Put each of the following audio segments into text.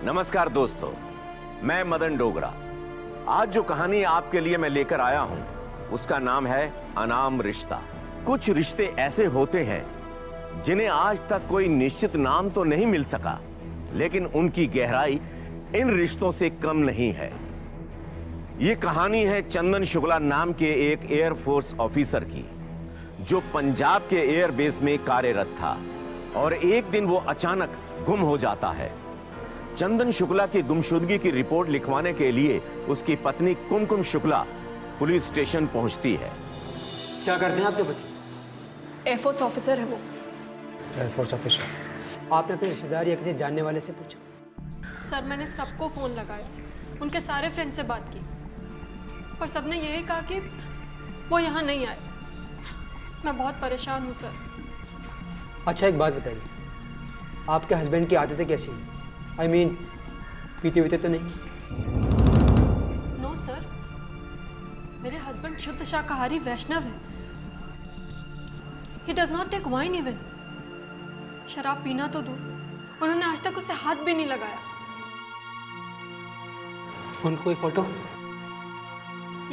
नमस्कार दोस्तों, मैं मदन डोगरा। आज जो कहानी आपके लिए मैं लेकर आया हूं उसका नाम है अनाम रिश्ता। कुछ रिश्ते ऐसे होते हैं जिन्हें आज तक कोई निश्चित नाम तो नहीं मिल सका, लेकिन उनकी गहराई इन रिश्तों से कम नहीं है। यह कहानी है चंदन शुक्ला नाम के एक एयरफोर्स ऑफिसर की, जो पंजाब के एयरबेस में कार्यरत था और एक दिन वो अचानक गुम हो जाता है। चंदन शुक्ला की गुमशुदगी की रिपोर्ट लिखवाने के लिए उसकी पत्नी कुमकुम शुक्ला पुलिस स्टेशन पहुंचती है। क्या करते हैं आपके पति? एयरफोर्स ऑफिसर है वो। Air force officer. आपने अपने रिश्तेदार या किसी जानने वाले से पूछा? सर, मैंने सबको फ़ोन लगाया, उनके सारे फ्रेंड से बात की, पर सबने यही कहा कि वो यहाँ नहीं आए। मैं बहुत परेशान हूँ सर। अच्छा, एक बात बताइए, आपके हस्बैंड की आदतें कैसी हैं? I mean, पीते वीते तो नहीं? नो सर, मेरे हस्बैंड शुद्ध शाकाहारी वैष्णव है। He does not take wine even. शराब पीना तो दूर, उन्होंने आज तक उसे हाथ भी नहीं लगाया। उनका कोई फोटो?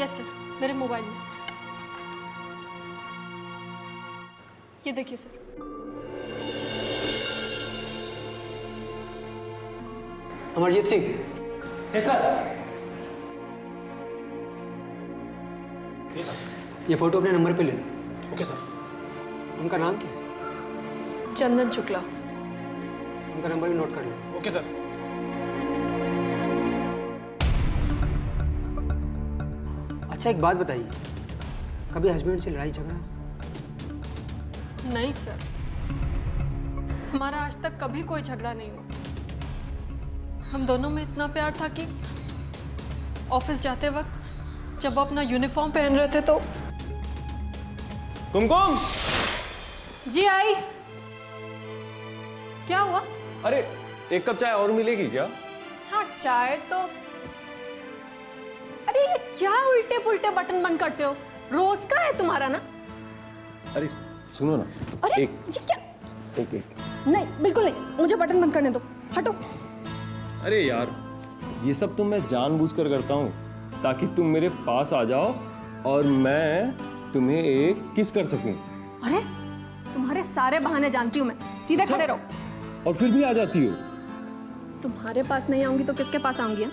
यस सर, मेरे मोबाइल में। ये देखिए sir. Amarjeet Singh. Yes sir. Yes sir. ये फोटो अपने नंबर पे ले लो। Okay sir. उनका नाम क्या है? चंदन शुक्ला। उनका नंबर भी नोट कर लो। Okay sir. अच्छा, एक बात बताइए, कभी हस्बैंड से लड़ाई झगड़ा? नहीं सर, हमारा आज तक कभी कोई झगड़ा नहीं हुआ। हम दोनों में इतना प्यार था कि ऑफिस जाते वक्त जब वो अपना यूनिफॉर्म पहन रहे थे तो। कुमकुम! जी आई। क्या हुआ? अरे, एक कप चाय और मिलेगी क्या? हाँ, चाय तो। अरे ये क्या उल्टे पुल्टे बटन बंद करते हो? रोज का है तुम्हारा ना? अरे सुनो ना। अरे एक ये क्या? एक नहीं, बिल्कुल नहीं, मुझे बटन बंद करने दो, हटो। अरे यार, ये सब तो मैं जानबूझकर करता हूँ ताकि तुम मेरे पास आ जाओ और मैं तुम्हें एक किस कर सकूं। अरे तुम्हारे सारे बहाने जानती हूँ मैं, सीधे खड़े रहो। और फिर भी आ जाती हो। तुम्हारे पास नहीं आऊंगी तो किसके पास आऊंगी?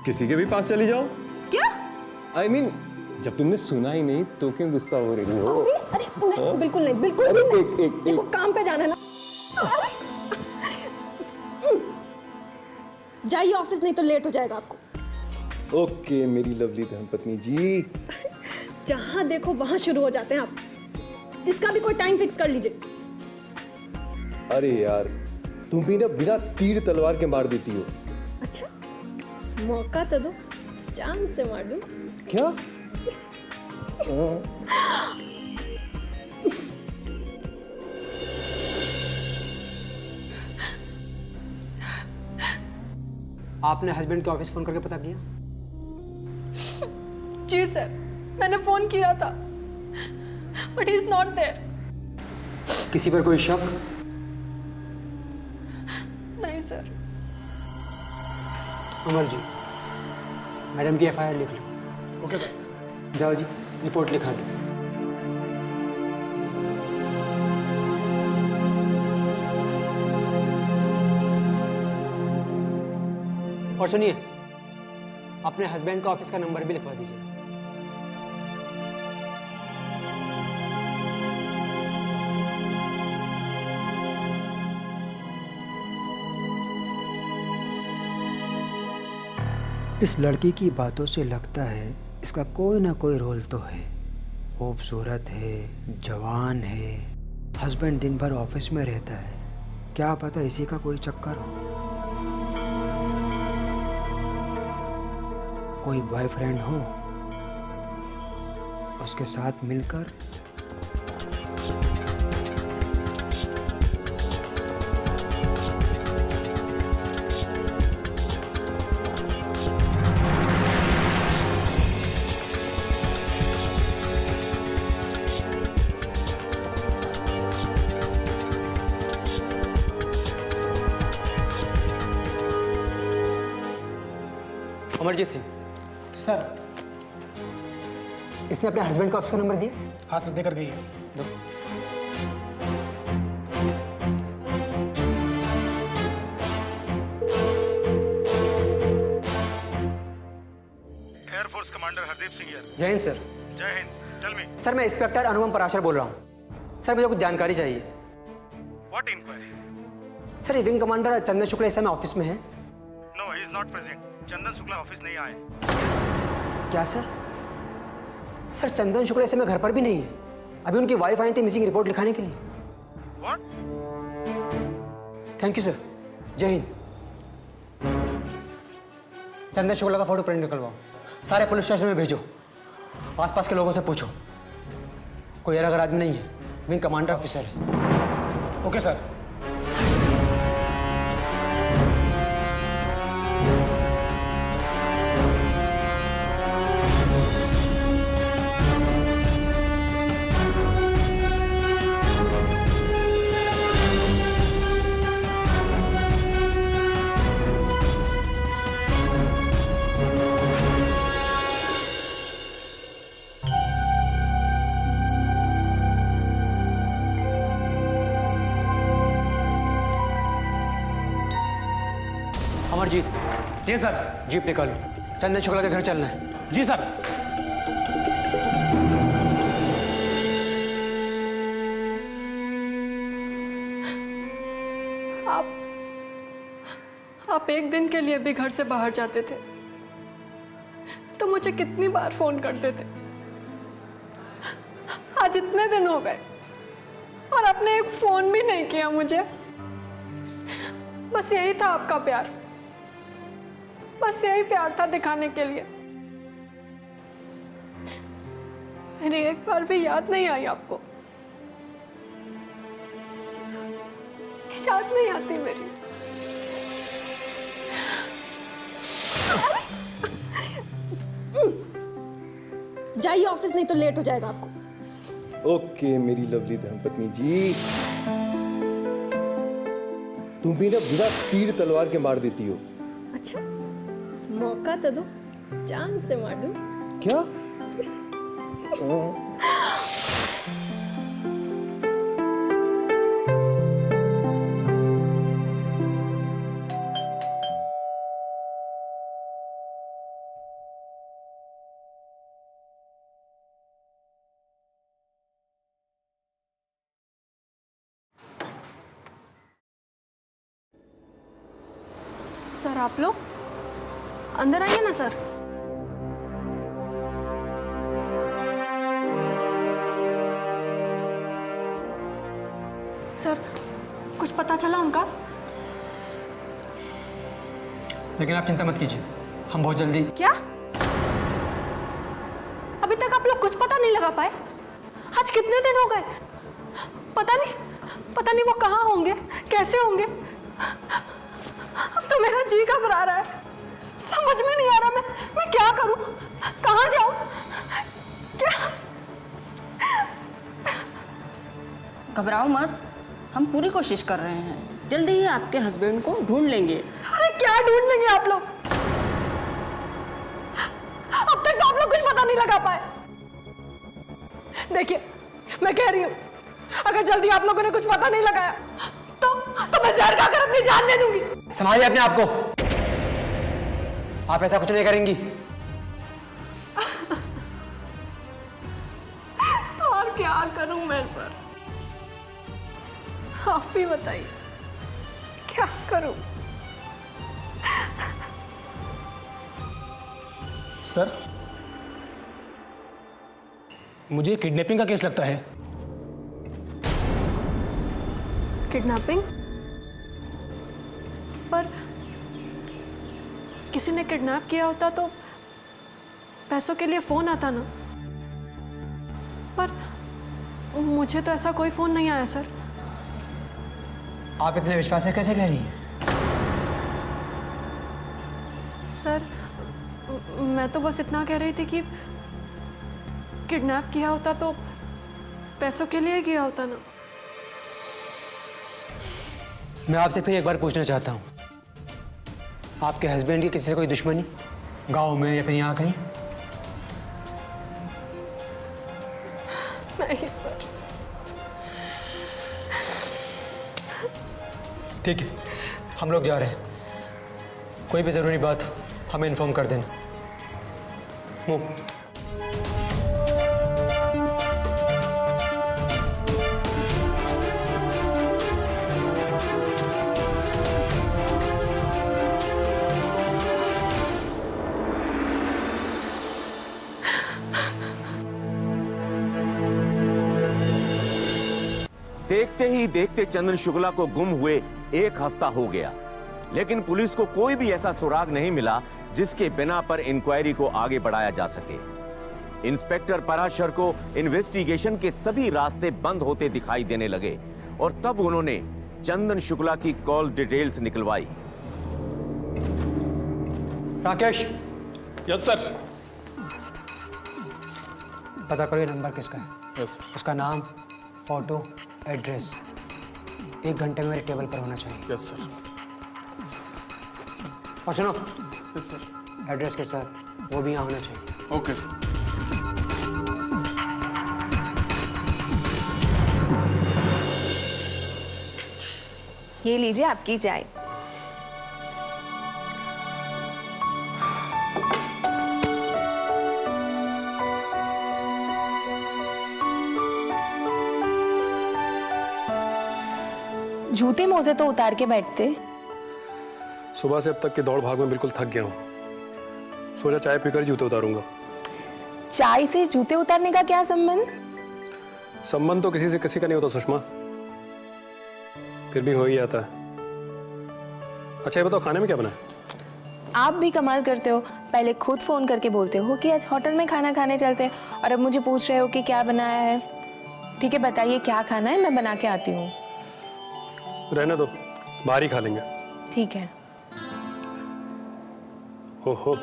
किसी के भी पास चली जाओ। क्या? I mean, जब तुमने सुना ही नहीं तो क्यों गुस्सा हो रही हो? अरे नहीं, बिल्कुल नहीं, बिल्कुल अरे नहीं। एक देखो, काम पे जाना है ना। जाइए ऑफिस, नहीं तो लेट हो जाएगा आपको। ओके मेरी लवली धर्मपत्नी जी। जहां देखो वहां शुरू हो जाते हैं आप। इसका भी कोई टाइम फिक्स कर लीजिए। अरे यार, तुम भी ना बिना तीर तलवार के मार देती हो। अच्छा, मौका तो दो, जान से मार दूं। क्या? आपने हस्बैंड के ऑफिस फोन करके पता किया? जी सर, मैंने फोन किया था, but he is not there. किसी पर कोई शक? नहीं सर। अमर जी, मैडम की FIR लिख लो। Okay sir. जाओ जी, रिपोर्ट लिखा दो। और सुनिए, अपने हस्बैंड का ऑफिस का नंबर भी लिखवा दीजिए। इस लड़की की बातों से लगता है इसका कोई ना कोई रोल तो है। खूबसूरत है, जवान है, हस्बैंड दिन भर ऑफिस में रहता है, क्या पता इसी का कोई चक्कर हो। कोई बॉयफ्रेंड हो, उसके साथ मिलकर अमरजीत सिंह। सर। इसने अपने हस्बैंड को ऑफिस का नंबर दिया? हाँ सर, देकर गई है। दो। Air force commander Hardeep Singh here. Jai Hind sir. Jai Hind. Tell me sir मैं इंस्पेक्टर अनुपम पराशर बोल रहा हूँ। सर मुझे कुछ जानकारी चाहिए। What inquiry? सर ये विंग कमांडर चंदन शुक्ला इस समय ऑफिस में है? No, he is not present. Chandan Shukla office नहीं आए। क्या सर? सर चंदन शुक्ला इस समय घर पर भी नहीं है। अभी उनकी वाइफ आई थी मिसिंग रिपोर्ट लिखाने के लिए। What? Thank you sir. Jai Hind. चंदन शुक्ला का फोटो प्रिंट निकलवाओ, सारे पुलिस स्टेशन में भेजो, आसपास के लोगों से पूछो। कोई अलग आदमी नहीं है, विंग कमांडर ऑफिसर है। Okay sir. अमरजीत ये सर। जीप निकालो, चंदन शुक्ला के घर चलना है। जी सर। आप एक दिन के लिए भी घर से बाहर जाते थे तो मुझे कितनी बार फोन करते थे। आज इतने दिन हो गए और आपने एक फोन भी नहीं किया मुझे। बस यही था आपका प्यार, बस यही प्यार था दिखाने के लिए। मेरी एक बार भी याद नहीं आई आपको? याद नहीं आती मेरी? जाइए ऑफिस, नहीं तो लेट हो जाएगा आपको। ओके मेरी लवली धर्मपत्नी जी, तुम भी ना बिना तीर तलवार के मार देती हो। अच्छा, मौका तो दो, जान से मार दूं। क्या? सर आप लोग अंदर आइए ना सर। सर कुछ पता चला उनका? लेकिन आप चिंता मत कीजिए, हम बहुत जल्दी। क्या? अभी तक आप लोग कुछ पता नहीं लगा पाए? आज कितने दिन हो गए? पता नहीं वो कहाँ होंगे, कैसे होंगे। अब तो मेरा जी घबरा रहा है, समझ में नहीं आ रहा मैं क्या करूं, कहाँ जाऊं, क्या? घबराओ मत, हम पूरी कोशिश कर रहे हैं। जल्दी ही आपके हस्बैंड को ढूंढ लेंगे। अरे क्या ढूंढ लेंगे आप लोग? अब तक तो आप लोग कुछ पता नहीं लगा पाए। देखिए मैं कह रही हूं, अगर जल्दी आप लोगों ने कुछ पता नहीं लगाया तो मैं जहर खाकर अपनी जान दे दूंगी। संभालिए अपने आप को, आप ऐसा कुछ नहीं करेंगी। तो और क्या करूं मैं सर? आप ही बताइए, क्या करूं? सर मुझे किडनैपिंग का केस लगता है। किडनैपिंग? पर किसी ने किडनैप किया होता तो पैसों के लिए फोन आता ना। पर मुझे तो ऐसा कोई फोन नहीं आया सर। आप इतने विश्वास से कैसे कह रही हैं? सर मैं तो बस इतना कह रही थी कि किडनैप किया होता तो पैसों के लिए किया होता ना। मैं आपसे फिर एक बार पूछना चाहता हूँ, आपके हस्बैंड की किसी से कोई दुश्मनी? गांव में या फिर यहाँ कहीं? नहीं सर। ठीक है, हम लोग जा रहे हैं। कोई भी ज़रूरी बात हो हमें इन्फॉर्म कर देना। मूव। देखते ही देखते चंदन शुक्ला को गुम हुए 1 हफ्ता हो गया, लेकिन पुलिस को कोई भी ऐसा सुराग नहीं मिला जिसके बिना पर इंक्वायरी को आगे बढ़ाया जा सके। इंस्पेक्टर पराशर को इन्वेस्टिगेशन के सभी रास्ते बंद होते दिखाई देने लगे और तब उन्होंने चंदन शुक्ला की कॉल डिटेल्स निकलवाई। Rakesh, yes sir. पता करो ये नंबर किसका है। Yes sir. उसका नाम, फोटो, एड्रेस 1 घंटे में मेरे टेबल पर होना चाहिए। Yes sir. और सुनो, यस सर। एड्रेस के साथ वो भी यहाँ होना चाहिए। Okay sir. ये लीजिए आपकी चाय। जूते मोजे तो उतार के बैठते। सुबह से अब तक की दौड़ भाग में बिल्कुल थक गया हूँ। सोचा चाय पीकर जूते उतारूंगा। चाय से जूते उतारने का क्या संबंध? संबंध तो किसी से किसी का नहीं होता सुषमा, फिर भी हो ही जाता है। अच्छा ये बताओ खाने में क्या बना है? आप भी कमाल करते हो, पहले खुद फोन करके बोलते हो कि आज होटल में खाना खाने चलते हैं और अब मुझे पूछ रहे हो कि क्या बनाया है। ठीक है बताइए क्या खाना है, मैं बना के आती हूँ। रहने दो, बाहर ही खा लेंगे। ठीक है। हो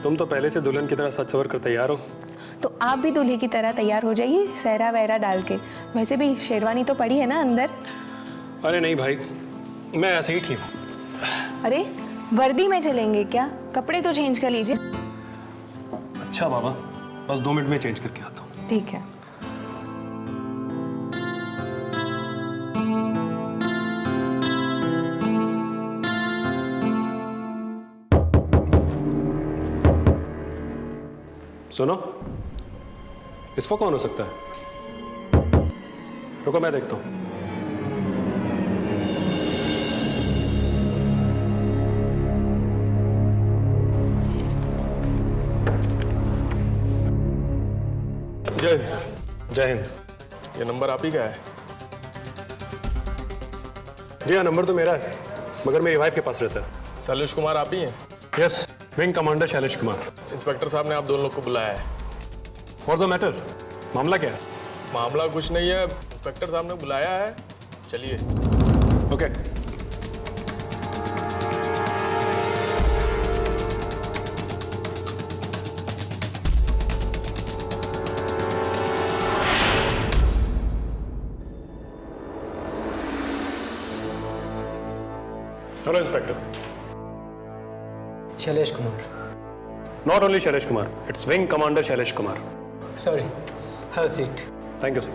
तुम तो पहले से दुल्हन की तरह सच सवर कर तैयार हो। तो आप भी दूल्हे की तरह तैयार हो जाइए, सहरा वहरा डाल के। वैसे भी शेरवानी तो पड़ी है ना अंदर। अरे नहीं भाई, मैं ऐसे ही ठीक हूँ। अरे वर्दी में चलेंगे क्या? कपड़े तो चेंज कर लीजिए। अच्छा बाबा, बस 2 मिनट में चेंज करके आता हूँ। ठीक है। सुनो, इसको कौन हो सकता है? रुको मैं देखता हूँ। जय हिंद सर। जय हिंद। ये नंबर आप ही का है? जी हाँ, नंबर तो मेरा है, मगर मेरी वाइफ के पास रहता है। शैलेश कुमार आप ही हैं? Yes, wing commander Shailesh Kumar. Inspector साहब ने आप दोनों लोग को बुलाया है। What's the matter? मामला क्या है? मामला कुछ नहीं है, इंस्पेक्टर साहब ने बुलाया है। चलिए। Okay. Hello inspector. Shailesh Kumar. Not only Shailesh Kumar, it's wing commander Shailesh Kumar. Sorry, have seat. Thank you sir.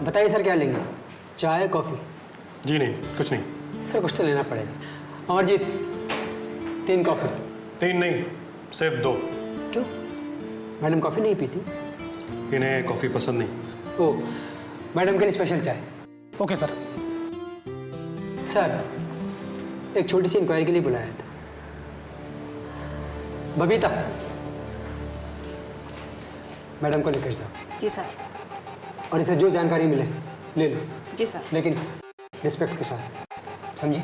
बताइए सर क्या लेंगे, चाय कॉफ़ी? जी नहीं, कुछ नहीं। सर कुछ तो लेना पड़ेगा। अमरजीत 3 कॉफ़ी। 3 नहीं, सिर्फ 2। क्यों, मैडम कॉफ़ी नहीं पीती? इन्हें कॉफ़ी पसंद नहीं। ओह, मैडम के लिए स्पेशल चाय। Okay sir. सर एक छोटी सी इंक्वायरी के लिए बुलाया था। बबीता, मैडम को लेकर जाओ। जी सर। और इसे जो जानकारी मिले ले लो, जी सर। लेकिन रिस्पेक्ट के साथ, समझिए?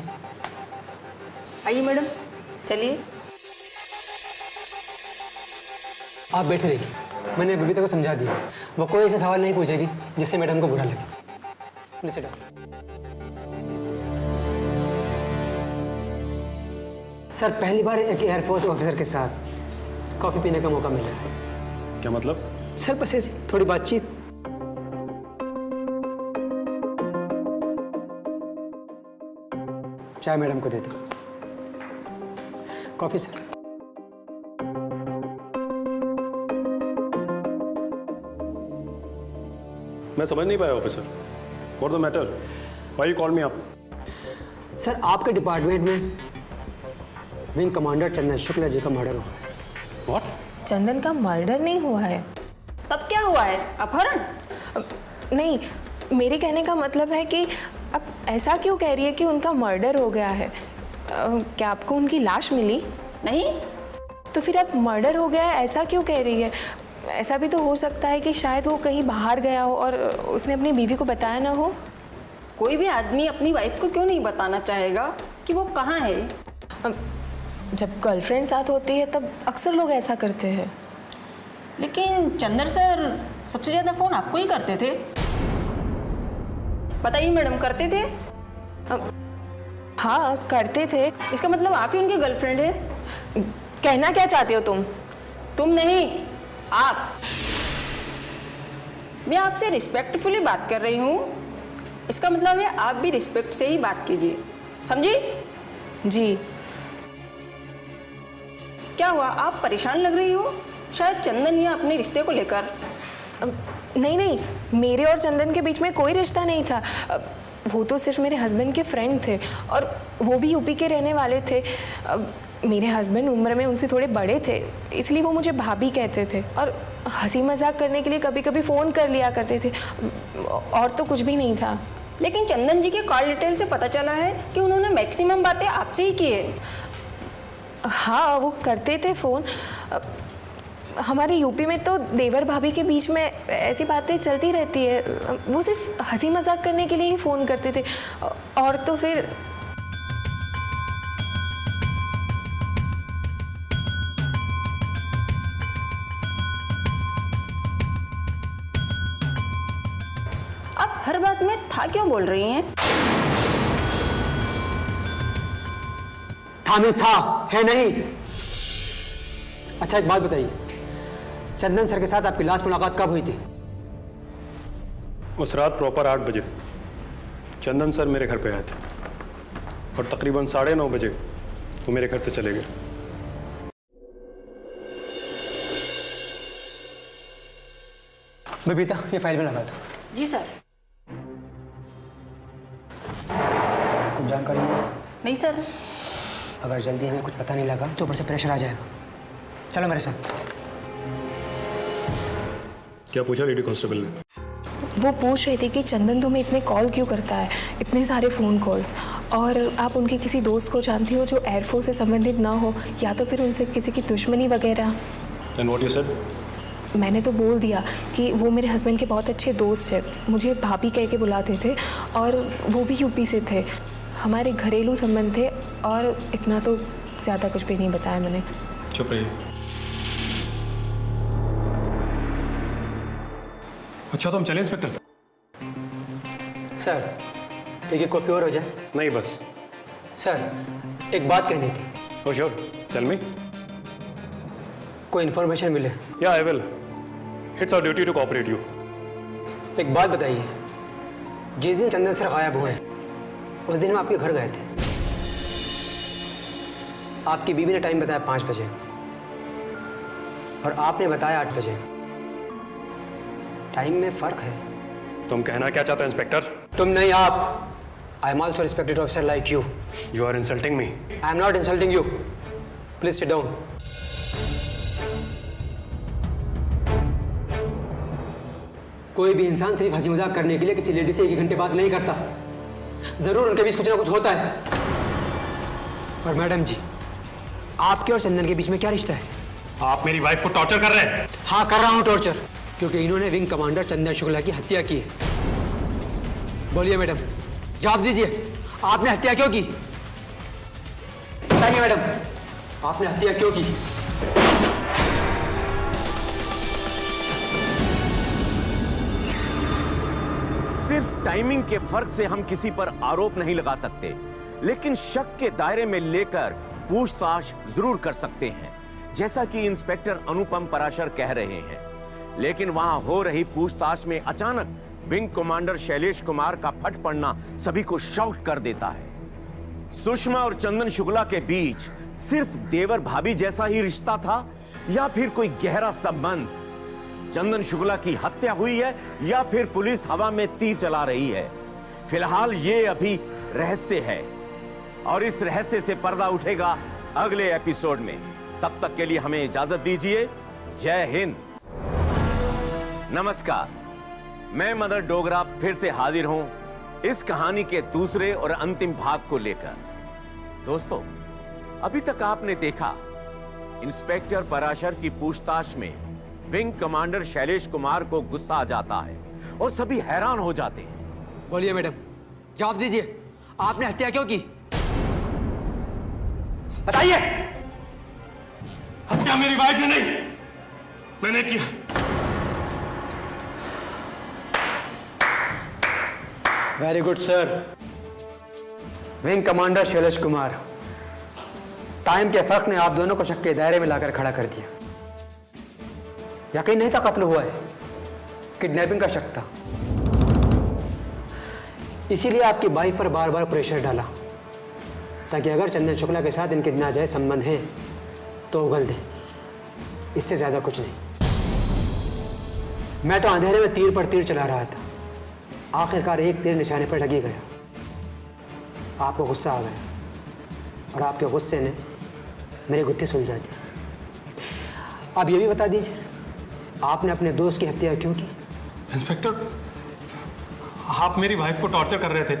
आइए मैडम, चलिए। आप बैठे रहिए, मैंने बबीता को समझा दिया। वो कोई ऐसा सवाल नहीं पूछेगी जिससे मैडम को बुरा लगे। Please sit down. सर पहली बार एक एयरफोर्स ऑफिसर के साथ कॉफ़ी पीने का मौका मिला है। क्या मतलब? सर बस ऐसे थोड़ी बातचीत। चाय मैडम को दे दो। Coffee sir. मैं समझ नहीं पाया officer, what the matter, why you call me up? Sir आपके डिपार्टमेंट में विंग कमांडर चंदन शुक्ला जी का मर्डर हुआ है। व्हाट? चंदन का मर्डर नहीं हुआ है। तब क्या हुआ है? अपहरण? नहीं, मेरे कहने का मतलब है कि अब ऐसा क्यों कह रही है कि उनका मर्डर हो गया है? क्या आपको उनकी लाश मिली? नहीं। तो फिर अब मर्डर हो गया है ऐसा क्यों कह रही है? ऐसा भी तो हो सकता है कि शायद वो कहीं बाहर गया हो और उसने अपनी बीवी को बताया ना हो। कोई भी आदमी अपनी वाइफ को क्यों नहीं बताना चाहेगा कि वो कहाँ है? जब गर्लफ्रेंड साथ होती है तब अक्सर लोग ऐसा करते हैं। लेकिन चंदन सर सबसे ज़्यादा फ़ोन आपको ही करते थे। बताइए मैडम, करते थे? हाँ करते थे। इसका मतलब आप ही उनके गर्लफ्रेंड हैं? कहना क्या चाहते हो तुम? तुम नहीं, आप। मैं आपसे रिस्पेक्टफुली बात कर रही हूँ, इसका मतलब है आप भी रिस्पेक्ट से ही बात कीजिए, समझी? जी। क्या हुआ, आप परेशान लग रही हो? शायद चंदन या अपने रिश्ते को लेकर। नहीं नहीं, मेरे और चंदन के बीच में कोई रिश्ता नहीं था। वो तो सिर्फ मेरे हस्बैंड के फ्रेंड थे और वो भी यूपी के रहने वाले थे। मेरे हस्बैंड उम्र में उनसे थोड़े बड़े थे, इसलिए वो मुझे भाभी कहते थे और हंसी मजाक करने के लिए कभी कभी फ़ोन कर लिया करते थे, और तो कुछ भी नहीं था। लेकिन चंदन जी के कॉल डिटेल से पता चला है कि उन्होंने मैक्सिमम बातें आपसे ही की है। हाँ, वो करते थे फ़ोन। हमारे यूपी में तो देवर भाभी के बीच में ऐसी बातें चलती रहती है। वो सिर्फ हंसी मजाक करने के लिए ही फ़ोन करते थे, और तो फिर आप हर बात में था क्यों बोल रही हैं? था मीन्स था, है नहीं। अच्छा एक बात बताइए, चंदन सर के साथ आपकी लास्ट मुलाकात कब हुई थी? उस रात प्रॉपर 8 बजे चंदन सर मेरे घर पे आए थे और तकरीबन 9:30 बजे वो मेरे घर से चले गए। बबीता, ये फाइल में लगा दो। जी सर। कुछ जानकारी मिली? नहीं सर। अगर जल्दी हमें कुछ पता नहीं लगा तो ऊपर से प्रेशर आ जाएगा। चलो मेरे साथ। क्या पूछा लेडी कांस्टेबल ने? वो पूछ रही थी कि चंदन तुम्हें इतने कॉल क्यों करता है, इतने सारे फ़ोन कॉल्स, और आप उनके किसी दोस्त को जानती हो जो एयरफोर्स से संबंधित ना हो, या तो फिर उनसे किसी की दुश्मनी वगैरह। And what you said? मैंने तो बोल दिया कि वो मेरे हस्बैंड के बहुत अच्छे दोस्त हैं, मुझे भाभी कह के बुलाते थे और वो भी यूपी से थे। हमारे घरेलू संबंध थे, और इतना तो ज़्यादा कुछ भी नहीं बताया मैंने। चुप रहिए। अच्छा तो हम चले इंस्पेक्टर? सर एक कॉफ़ी और हो जाए? नहीं बस। सर एक बात कहनी थी। Oh sure, tell me. कोई इन्फॉर्मेशन मिले? या I will, it's our duty to cooperate you. एक बात बताइए, जिस दिन चंदन सर गायब हुए उस दिन हम आपके घर गए थे। आपकी बीवी ने टाइम बताया 5 बजे और आपने बताया 8 बजे। टाइम में फर्क है। तुम कहना क्या चाहते हो इंस्पेक्टर? तुम नहीं, आप। I am also respected officer like you. You are insulting me. I am not insulting you. Please sit down. कोई भी इंसान सिर्फ हंसी मजाक करने के लिए किसी लेडी से 1 घंटे बात नहीं करता। जरूर उनके बीच कुछ ना कुछ होता है। और मैडम जी, आपके और चंदन के बीच में क्या रिश्ता है? आप मेरी वाइफ को टॉर्चर कर रहे हैं। हाँ कर रहा हूँ टॉर्चर, क्योंकि इन्होंने विंग कमांडर चंदन शुक्ला की हत्या की है। बोलिए मैडम, जवाब दीजिए, आपने हत्या क्यों की? बताइए मैडम, आपने हत्या क्यों की? सिर्फ टाइमिंग के फर्क से हम किसी पर आरोप नहीं लगा सकते, लेकिन शक के दायरे में लेकर पूछताछ जरूर कर सकते हैं, जैसा कि इंस्पेक्टर अनुपम पराशर कह रहे हैं। लेकिन वहां हो रही पूछताछ में अचानक विंग कमांडर शैलेश कुमार का फट पड़ना सभी को शॉक कर देता है। सुषमा और चंदन शुक्ला के बीच सिर्फ देवर भाभी जैसा ही रिश्ता था या फिर कोई गहरा संबंध? चंदन शुक्ला की हत्या हुई है या फिर पुलिस हवा में तीर चला रही है? फिलहाल ये अभी रहस्य है और इस रहस्य से पर्दा उठेगा अगले एपिसोड में। तब तक के लिए हमें इजाजत दीजिए। जय हिंद। नमस्कार, मैं मदन डोगरा फिर से हाजिर हूं इस कहानी के दूसरे और अंतिम भाग को लेकर। दोस्तों, अभी तक आपने देखा इंस्पेक्टर पराशर की पूछताछ में विंग कमांडर शैलेश कुमार को गुस्सा आ जाता है और सभी हैरान हो जाते हैं। बोलिए मैडम, जवाब दीजिए, आपने हत्या क्यों की? बताइए। हत्या मेरी वाइफ ने नहीं, मैंने किया। Very good sir. Wing commander Shailesh Kumar, time के फर्क ने आप दोनों को शक के दायरे में लाकर खड़ा कर दिया। यकीन नहीं था कत्ल हुआ है, किडनैपिंग का शक था। इसीलिए आपकी वाइफ पर बार बार प्रेशर डाला ताकि अगर चंदन शुक्ला के साथ इनके नाजायज संबंध हैं तो उगल दे। इससे ज्यादा कुछ नहीं। मैं तो अंधेरे में तीर पर तीर चला रहा था, आखिरकार एक तीर निशाने पर लगी गया। आपको गुस्सा आ गया और आपके गुस्से ने मेरी गुत्थी सुलझा दी। अब ये भी बता दीजिए, आपने अपने दोस्त की हत्या क्यों की? इंस्पेक्टर, आप मेरी वाइफ को टॉर्चर कर रहे थे,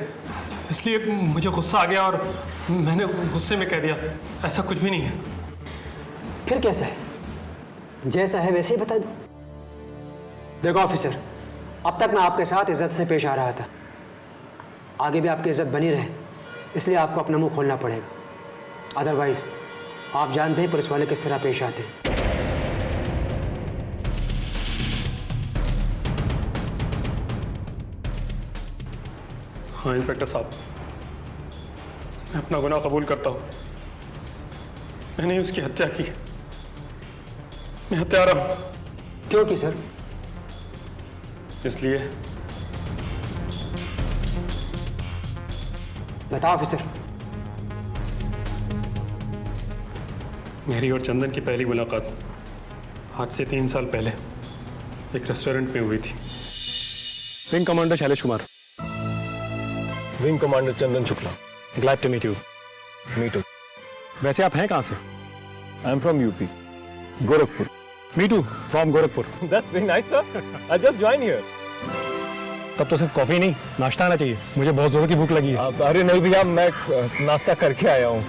इसलिए मुझे गुस्सा आ गया और मैंने गुस्से में कह दिया। ऐसा कुछ भी नहीं है। फिर कैसा है? जैसा है वैसे ही बता दो। देखो ऑफिसर, अब तक मैं आपके साथ इज्जत से पेश आ रहा था, आगे भी आपकी इज्जत बनी रहे इसलिए आपको अपना मुंह खोलना पड़ेगा। अदरवाइज आप जानते हैं पुलिस वाले किस तरह पेश आते हैं। हाँ इंस्पेक्टर साहब, मैं अपना गुनाह कबूल करता हूँ। मैंने ही उसकी हत्या की। मैं हत्यारा हूँ। क्यों की सर? इसलिए। बताओ ऑफिसर। मेरी और चंदन की पहली मुलाकात आज से 3 साल पहले एक रेस्टोरेंट में हुई थी। Wing commander Shailesh Kumar. Wing commander Chandan Shukla. Glad to meet you. Me too. वैसे आप हैं कहाँ से? I am from UP, Gorakhpur. Me too, from Gorakhpur. That's very nice sir, I just join here. तब तो सिर्फ कॉफी नहीं, नाश्ता आना चाहिए। मुझे बहुत जोरों की भूख लगी है। अरे नहीं भैया, मैं नाश्ता करके आया हूँ।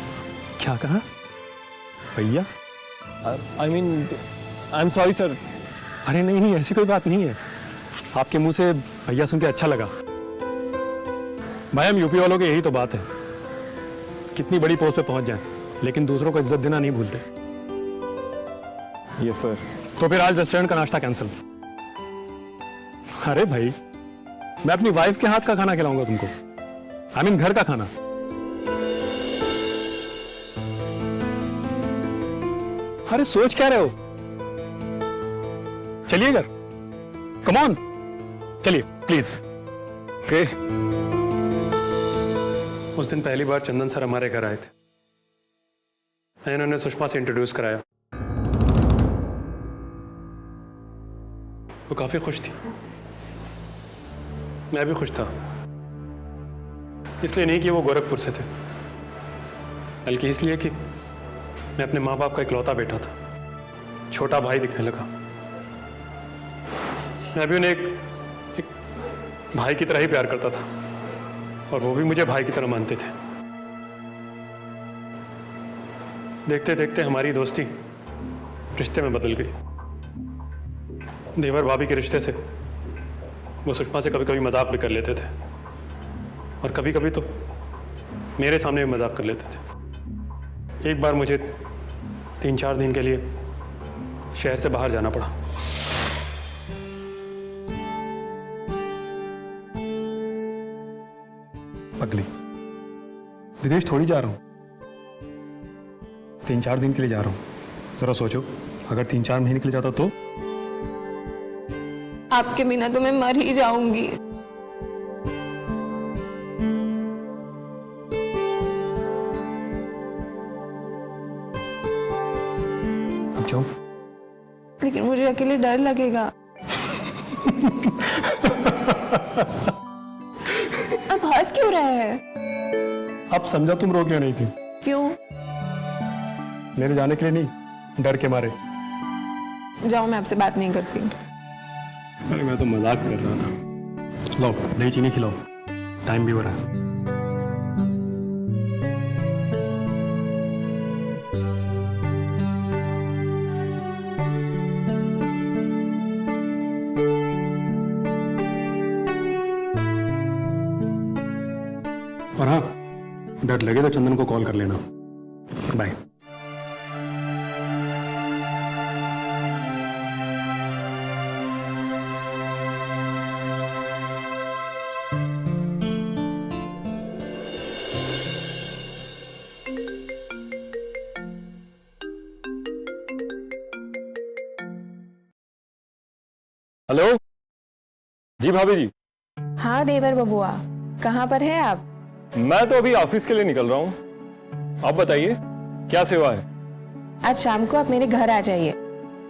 क्या कहा भैया? I mean, I am sorry sir. अरे नहीं नहीं, ऐसी कोई बात नहीं है। आपके मुंह से भैया सुन के अच्छा लगा। भाई, हम यूपी वालों की यही तो बात है, कितनी बड़ी पोस्ट पे पहुंच जाएं लेकिन दूसरों को इज्जत देना नहीं भूलते। Yes sir. तो फिर आज रेस्टोरेंट का नाश्ता कैंसिल। अरे भाई, मैं अपनी वाइफ के हाथ का खाना खिलाऊंगा तुमको। आई मीन घर का खाना। अरे सोच क्या रहे हो? चलिए घर, कम ऑन, चलिए प्लीज। ओके। उस दिन पहली बार चंदन सर हमारे घर आए थे। मैंने उन्हें सुषमा से इंट्रोड्यूस कराया। वो काफी खुश थी, मैं भी खुश था। इसलिए नहीं कि वो गोरखपुर से थे, बल्कि इसलिए कि मैं अपने माँ बाप का इकलौता बेटा था, छोटा भाई दिखने लगा। मैं भी उन्हें एक भाई की तरह ही प्यार करता था और वो भी मुझे भाई की तरह मानते थे। देखते देखते हमारी दोस्ती रिश्ते में बदल गई। देवर भाभी के रिश्ते से वो सुषमा से कभी कभी मजाक भी कर लेते थे और कभी कभी तो मेरे सामने भी मजाक कर लेते थे। एक बार मुझे 3-4 दिन के लिए शहर से बाहर जाना पड़ा। पगली, विदेश थोड़ी जा रहा हूं, 3-4 दिन के लिए जा रहा हूं। जरा सोचो, अगर 3-4 महीने के लिए जाता तो? आपके बिना तो मैं मर ही जाऊंगी। जाऊं? लेकिन मुझे अकेले डर लगेगा। अब हंस क्यों रहे हैं? अब समझा तुम रो क्यों नहीं थी? क्यों? मेरे जाने के लिए नहीं, डर के मारे। जाओ, मैं आपसे बात नहीं करती। अरे मैं तो मजाक कर रहा था। लो दही चीनी खिलाओ, टाइम भी हो रहा है। और हाँ, डर लगे तो चंदन को कॉल कर लेना। बाय। हेलो जी भाभी जी। हाँ देवर बबुआ, कहाँ पर है आप? मैं तो अभी ऑफिस के लिए निकल रहा हूँ। आप बताइए क्या सेवा है? आज शाम को आप मेरे घर आ जाइए।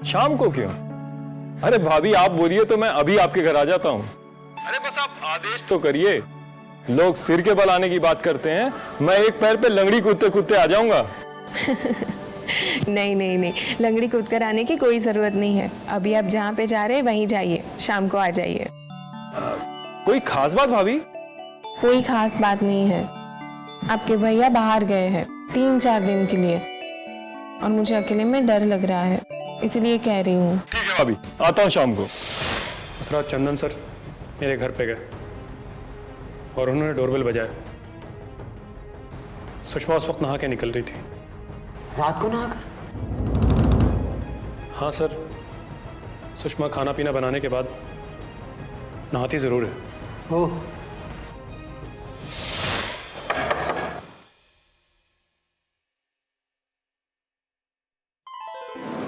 शाम को क्यों? अरे भाभी आप बोलिए तो मैं अभी आपके घर आ जाता हूँ। अरे बस आप आदेश तो करिए। लोग सिर के बल आने की बात करते हैं, मैं एक पैर पे लंगड़ी कूदते कूदते आ जाऊंगा। नहीं नहीं नहीं, लंगड़ी कूद कर आने की कोई जरूरत नहीं है। अभी आप जहाँ पे जा रहे हैं वहीं जाइए, शाम को आ जाइए। कोई खास बात भाभी? कोई खास बात नहीं है। आपके भैया बाहर गए हैं 3-4 दिन के लिए और मुझे अकेले में डर लग रहा है, इसलिए कह रही हूँ। ठीक है भाभी, आता हूँ शाम को। उस रात चंदन सर मेरे घर पे गए और उन्होंने डोरबेल बजाया। सुषमा उस वक्त नहा के निकल रही थी। रात को नहाकर? हाँ सर, सुषमा खाना पीना बनाने के बाद नहाती जरूर है। ओह,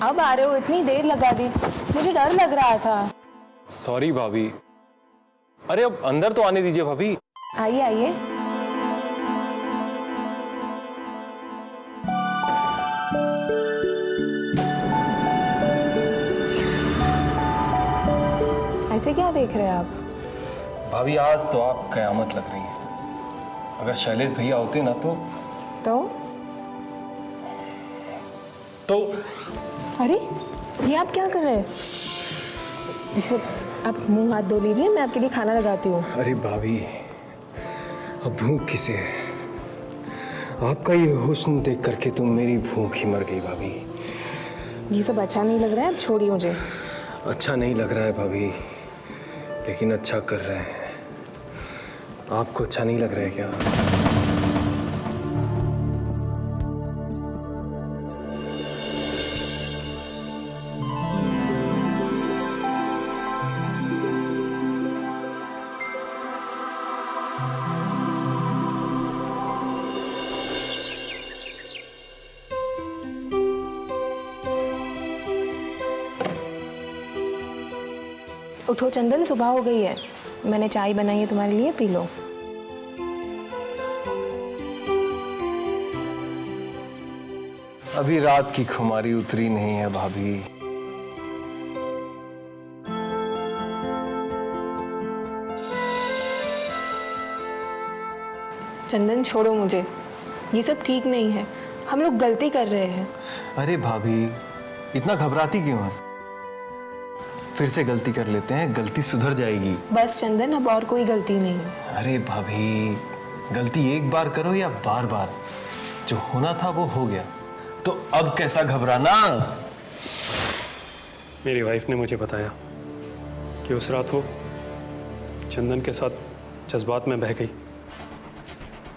अब आ रहे हो, इतनी देर लगा दी, मुझे डर लग रहा था। सॉरी भाभी। अरे अब अंदर तो आने दीजिए भाभी। आइए आइए। ऐसे क्या देख रहे हैं आप? भाभी आज तो आप कयामत लग रही हैं। अगर शैलेश भैया होते ना तो अरे ये आप क्या कर रहे हैं? इसे आप मुंह हाथ धो लीजिए, मैं आपके लिए खाना लगाती हूँ। अरे भाभी अब भूख किसे है? आपका ये हुस्न देख करके तो मेरी भूख ही मर गई भाभी। ये सब अच्छा नहीं लग रहा है, अब छोड़िए मुझे। अच्छा नहीं लग रहा है भाभी, लेकिन अच्छा कर रहे हैं। आपको अच्छा नहीं लग रहा है क्या? उठो चंदन, सुबह हो गई है। मैंने चाय बनाई है तुम्हारे लिए, पी लो। अभी रात की खुमारी उतरी नहीं है भाभी। चंदन छोड़ो मुझे, ये सब ठीक नहीं है। हम लोग गलती कर रहे हैं। अरे भाभी इतना घबराती क्यों है? फिर से गलती कर लेते हैं, गलती सुधर जाएगी। बस चंदन, अब और कोई गलती नहीं है। अरे भाभी गलती एक बार करो या बार बार, जो होना था वो हो गया, तो अब कैसा घबराना। मेरी वाइफ ने मुझे बताया कि उस रात वो चंदन के साथ जज्बात में बह गई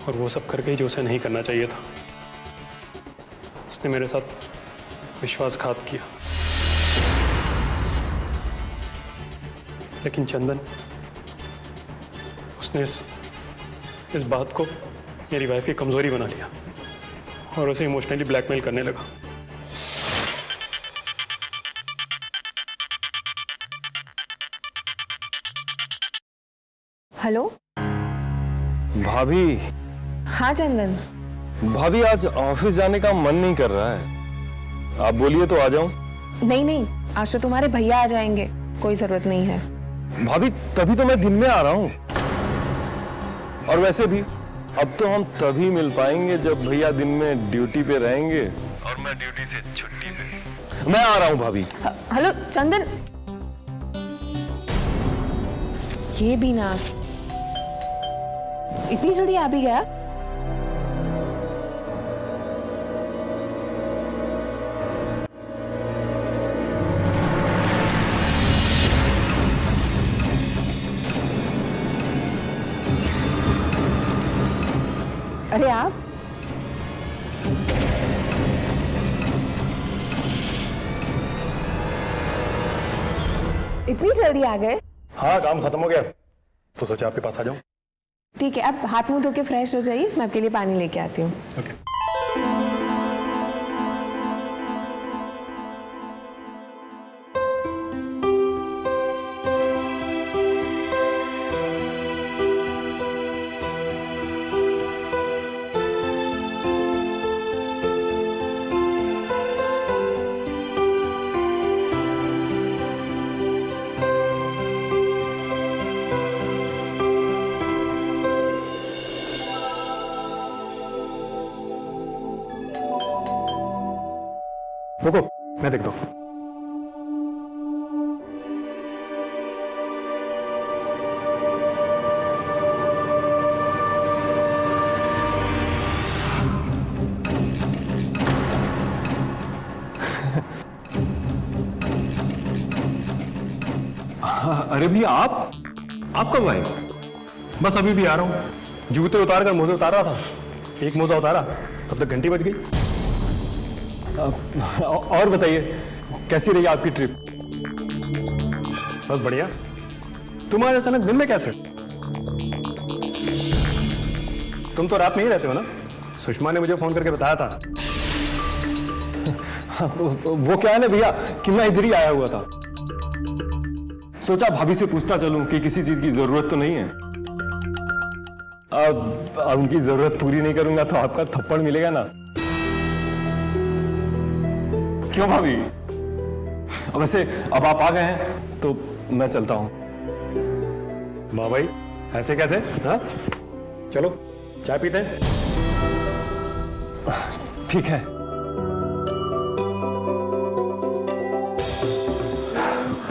और वो सब कर गई जो उसे नहीं करना चाहिए था। उसने मेरे साथ विश्वासघात किया। लेकिन चंदन, उसने इस बात को मेरी वाइफ की कमजोरी बना लिया और उसे इमोशनली ब्लैकमेल करने लगा। हेलो भाभी। हाँ चंदन। भाभी आज ऑफिस जाने का मन नहीं कर रहा है, आप बोलिए तो आ जाऊं। नहीं नहीं, आज तो तुम्हारे भैया आ जाएंगे, कोई जरूरत नहीं है। भाभी तभी तो मैं दिन में आ रहा हूँ। और वैसे भी अब तो हम तभी मिल पाएंगे जब भैया दिन में ड्यूटी पे रहेंगे और मैं ड्यूटी से छुट्टी पे। मैं आ रहा हूँ भाभी। हेलो चंदन, ये भी ना, इतनी जल्दी आ भी गया? अरे आप इतनी जल्दी आ गए? हाँ, काम खत्म हो गया तो सोचा आपके पास आ जाऊं। ठीक है, आप हाथ मुंह धो के फ्रेश हो जाइए, मैं आपके लिए पानी लेके आती हूँ। ओके। रुको, मैं देखता हूँ। अरे भैया आप कब आए? बस अभी भी आ रहा हूँ। जूते उतार कर मोजे उतार रहा था, एक मोजा उतारा तब तक घंटी बज गई। और बताइए कैसी रही आपकी ट्रिप? बस बढ़िया। तुम आज अचानक दिन में कैसे? तुम तो रात में ही रहते हो ना? सुषमा ने मुझे फोन करके बताया था। वो क्या है ना भैया कि मैं इधर ही आया हुआ था, सोचा भाभी से पूछता चलूं कि किसी चीज की जरूरत तो नहीं है। अब उनकी जरूरत पूरी नहीं करूंगा तो आपका थप्पड़ मिलेगा ना। क्यों भाभी? वैसे अब आप आ गए हैं तो मैं चलता हूं। माँ भाई ऐसे कैसे? हाँ चलो चाय पीते हैं। ठीक है।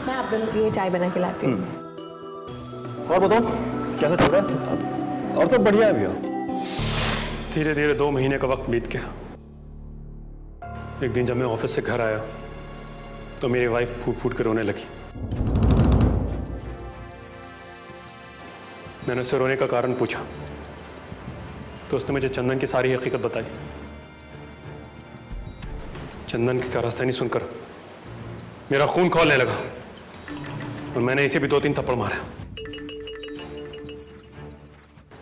मैं आप दोनों के लिए चाय बना के लाती हूँ। और बताओ कैसा चल रहा है? और सब बढ़िया है भैया। धीरे धीरे 2 महीने का वक्त बीत गया। एक दिन जब मैं ऑफिस से घर आया तो मेरी वाइफ फूट फूट कर रोने लगी। मैंने उससे रोने का कारण पूछा तो उसने मुझे चंदन की सारी हकीकत बताई। चंदन की कारस्तानी सुनकर मेरा खून खौलने लगा और मैंने इसे भी 2-3 थप्पड़ मारा।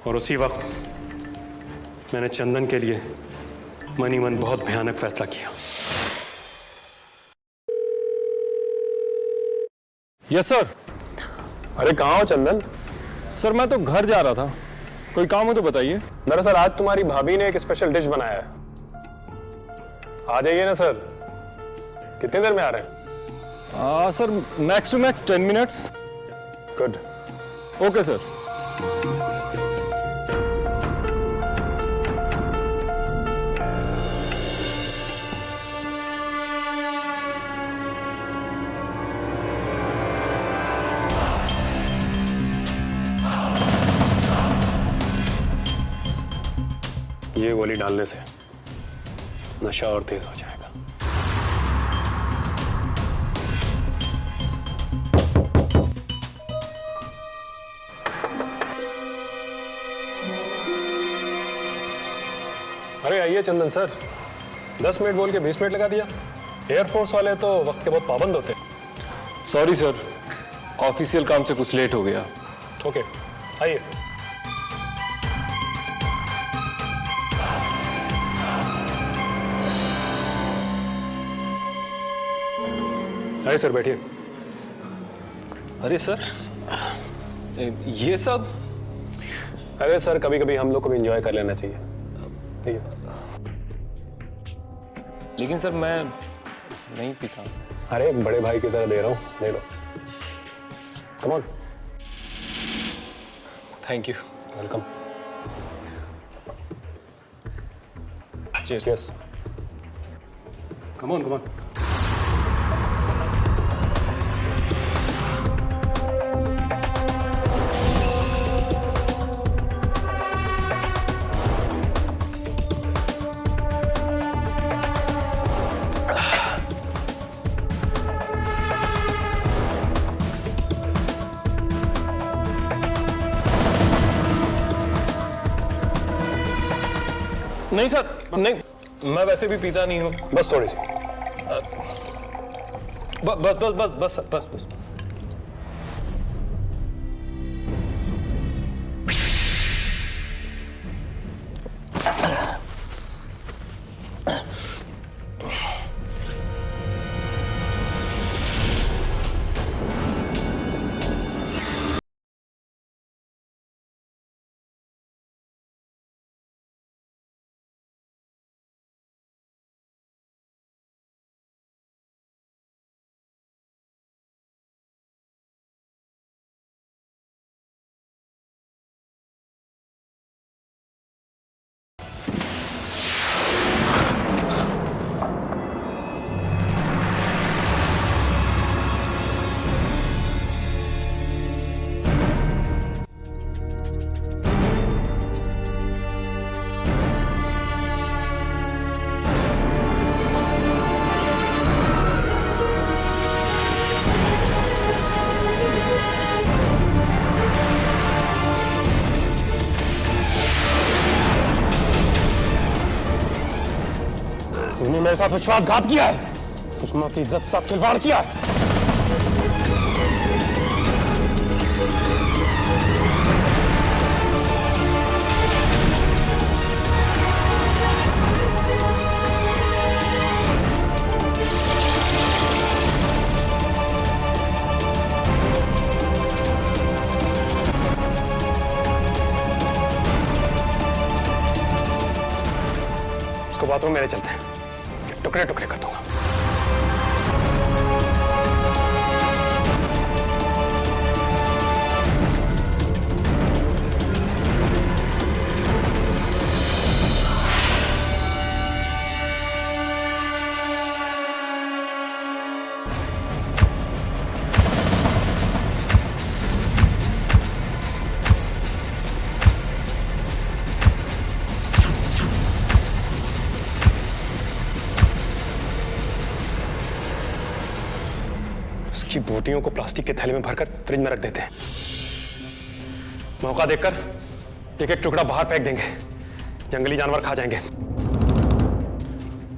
और उसी वक्त मैंने चंदन के लिए मन ही मन बहुत भयानक फैसला किया। Yes sir. अरे कहाँ हो चंदन? सर मैं तो घर जा रहा था, कोई काम हो तो बताइए। दरअसल आज तुम्हारी भाभी ने एक स्पेशल डिश बनाया है, आ जाइए ना सर। कितनी देर में आ रहे हैं? Sir max to max 10 minutes. Good. Okay sir. ये गोली डालने से नशा और तेज हो जाएगा। अरे आइए चंदन सर। 10 मिनट बोल के 20 मिनट लगा दिया। एयरफोर्स वाले तो वक्त के बहुत पाबंद होते हैं। सॉरी सर, ऑफिशियल काम से कुछ लेट हो गया। ओके आइए। आइए सर बैठिए। अरे सर ये सब? अरे सर कभी कभी हम लोग को भी एंजॉय कर लेना चाहिए। ठीक है। लेकिन सर मैं नहीं पीता। अरे एक बड़े भाई की तरह दे रहा हूँ, ले लो। Come on. Thank you. Welcome. Cheers. Yes. Come on, come on. नहीं सर, नहीं, मैं वैसे भी पीता नहीं हूँ। बस थोड़ी सी। बस बस बस बस बस बस। तुमने मेरे साथ विश्वासघात किया है, सुषमा की इज्जत के साथ खिलवाड़ किया है। इसको बाथरूम मेरे चलते हैं, टुकड़े टुकड़े कर दूंगा। उसकी बूटियों को प्लास्टिक के थैले में भरकर फ्रिज में रख देते हैं। मौका देखकर एक एक टुकड़ा बाहर फेंक देंगे, जंगली जानवर खा जाएंगे।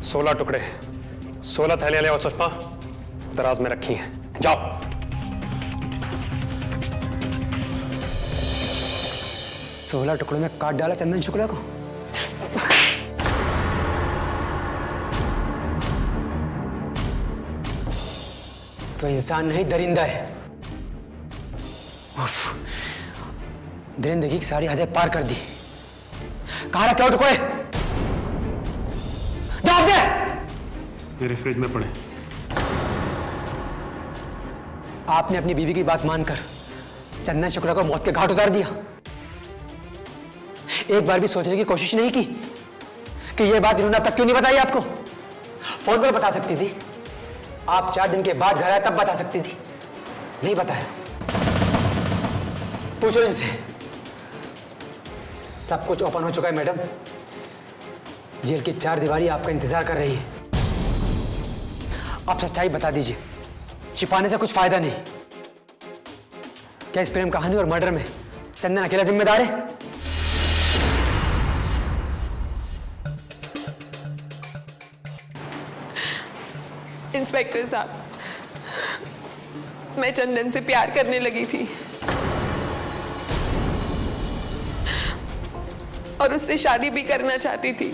16 टुकड़े, 16 थैलियां ले और सुषमा दराज में रखी हैं। जाओ। 16 टुकड़ों में काट डाला चंदन शुक्ला को। तो इंसान नहीं, दरिंदा है। उफ, दरिंदगी की सारी हदें पार कर दी। कहाँ रखे हो टुकड़े? जवाब दे। मेरे फ्रिज में पड़े। आपने अपनी बीवी की बात मानकर चंदन शुक्ला को मौत के घाट उतार दिया। एक बार भी सोचने की कोशिश नहीं की कि यह बात इन्होंने अब तक क्यों नहीं बताई आपको? फोन पर बता सकती थी, आप 4 दिन के बाद घर आए तब बता सकती थी। नहीं बताया। पूछो इनसे। सब कुछ ओपन हो चुका है मैडम। जेल की 4 दीवारी आपका इंतजार कर रही है। आप सच्चाई बता दीजिए, छिपाने से कुछ फायदा नहीं। क्या इस प्रेम कहानी और मर्डर में चंदन अकेला जिम्मेदार है? इंस्पेक्टर साहब, मैं चंदन से प्यार करने लगी थी और उससे शादी भी करना चाहती थी,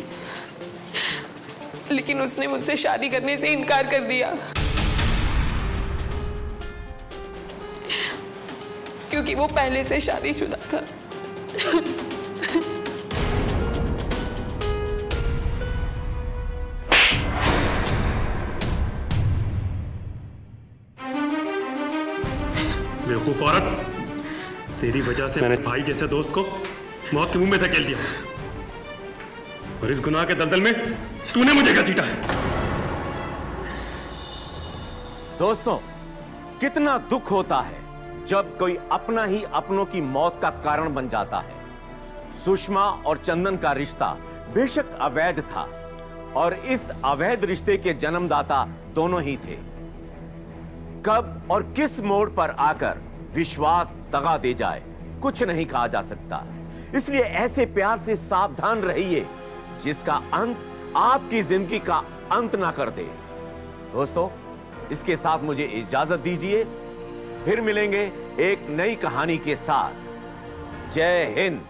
लेकिन उसने मुझसे शादी करने से इनकार कर दिया क्योंकि वो पहले से शादीशुदा था। बेवकूफ औरत, तेरी वजह से मैंने भाई जैसे दोस्त को मौत के मुंह में धकेल दिया, और इस गुनाह के दलदल में तूने मुझे घसीटा है। दोस्तों, कितना दुख होता है जब कोई अपना ही अपनों की मौत का कारण बन जाता है। सुषमा और चंदन का रिश्ता बेशक अवैध था, और इस अवैध रिश्ते के जन्मदाता दोनों ही थे। कब और किस मोड़ पर आकर विश्वास दगा दे जाए, कुछ नहीं कहा जा सकता। इसलिए ऐसे प्यार से सावधान रहिए जिसका अंत आपकी जिंदगी का अंत ना कर दे। दोस्तों, इसके साथ मुझे इजाजत दीजिए, फिर मिलेंगे एक नई कहानी के साथ। जय हिंद।